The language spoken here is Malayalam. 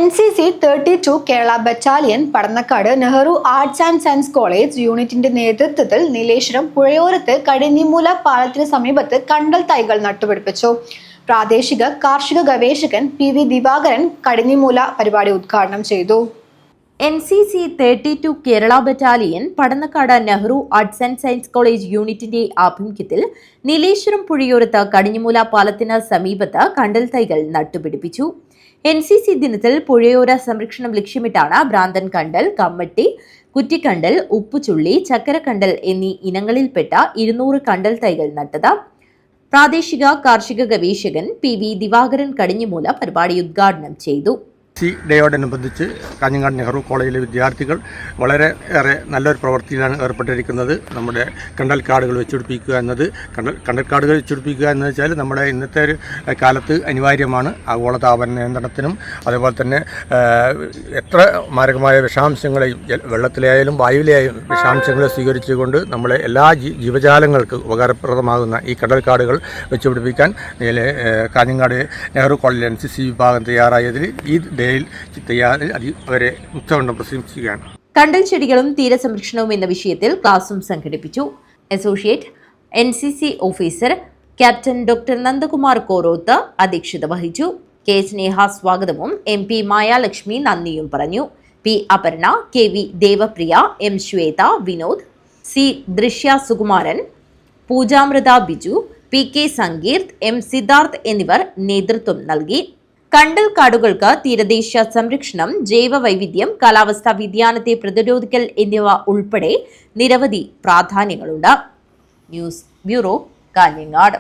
NCC 32 Kerala battalion Padannakkad Nehru arts and science college യൂണിറ്റിന്റെ നേതൃത്വത്തിൽ നീലേശ്വരം പുഴയോരത്ത് കടിഞ്ഞിമൂല പാലത്തിന് സമീപത്ത് കണ്ടൽ തൈകൾ നട്ടുപിടിപ്പിച്ചു. പ്രാദേശിക കാർഷിക ഗവേഷകൻ PV ദിവാകരൻ കടിഞ്ഞിമൂല പരിപാടി ഉദ്ഘാടനം ചെയ്തു. NCC 32 Kerala battalion Padannakkad Nehru arts and science college യൂണിറ്റിന്റെ ആഭിമുഖ്യത്തിൽ നീലേശ്വരം പുഴയോരത്ത് കടിഞ്ഞിമൂല പാലത്തിന് സമീപത്ത് കണ്ടൽ തൈകൾ നട്ടുപിടിപ്പിച്ചു. NCC ദിനത്തിൽ പുഴയോര സംരക്ഷണം ലക്ഷ്യമിട്ടാണ് ഭ്രാന്തൻ കണ്ടൽ, കമ്മട്ടി, കുറ്റിക്കണ്ടൽ, ഉപ്പുചുള്ളി, ചക്കരക്കണ്ടൽ എന്നീ ഇനങ്ങളിൽപ്പെട്ട 200 കണ്ടൽ തൈകൾ നട്ടത്. പ്രാദേശിക കാർഷിക ഗവേഷകൻ PV ദിവാകരൻ കടിഞ്ഞിമൂല പരിപാടി ഉദ്ഘാടനം ചെയ്തു. ഡേയോടനുബന്ധിച്ച് കാഞ്ഞങ്ങാട് നെഹ്റു കോളേജിലെ വിദ്യാർത്ഥികൾ വളരെ നല്ലൊരു പ്രവൃത്തിയിലാണ് ഏർപ്പെട്ടിരിക്കുന്നത്. നമ്മുടെ കണ്ടൽക്കാടുകൾ വെച്ചുപിടിപ്പിക്കുക എന്നത് കണ്ടൽക്കാടുകൾ വെച്ചുപിടിപ്പിക്കുക എന്ന് വെച്ചാൽ നമ്മുടെ ഇന്നത്തെ ഒരു കാലത്ത് അനിവാര്യമാണ്. ആഗോളതാപന നിയന്ത്രണത്തിനും അതേപോലെ തന്നെ എത്ര മാരകമായ വിഷാംശങ്ങളെയും വെള്ളത്തിലായാലും വായുവിലായാലും വിഷാംശങ്ങളെ സ്വീകരിച്ചുകൊണ്ട് നമ്മളെ എല്ലാ ജീവജാലങ്ങൾക്ക് ഉപകാരപ്രദമാകുന്ന ഈ കണ്ടൽക്കാടുകൾ വെച്ചുപിടിപ്പിക്കാൻ കാഞ്ഞങ്ങാട് നെഹ്റു കോളേജിലെ NCC വിഭാഗം തയ്യാറായതിൽ ഈ അവരെ മുക്തകൊണ്ടും പ്രശംസിക്കുകയാണ്. കണ്ടൽ ചെടികളും തീരസംരക്ഷണവും എന്ന വിഷയത്തിൽ ക്ലാസും സംഘടിപ്പിച്ചു. Associate NCC officer captain doctor Nandakumar Koroth അധ്യക്ഷത വഹിച്ചു. K സ്നേഹ സ്വാഗതവും MP മായാലക്ഷ്മി നന്ദിയും പറഞ്ഞു. P Aparna, KV Devapriya, M Shweta, Vinod, C ദൃശ്യ സുകുമാരൻ, പൂജാമൃത ബിജു, PK സങ്കീർത്ത്, M സിദ്ധാർത്ഥ് എന്നിവർ നേതൃത്വം നൽകി. കണ്ടൽ കാടുകൾക്ക് തീരദേശ സംരക്ഷണം, ജൈവ വൈവിധ്യം, കാലാവസ്ഥാ വ്യതിയാനത്തെ പ്രതിരോധിക്കൽ എന്നിവ ഉൾപ്പെടെ നിരവധി പ്രാധാന്യങ്ങളുണ്ട്. News bureau, Kanhangad.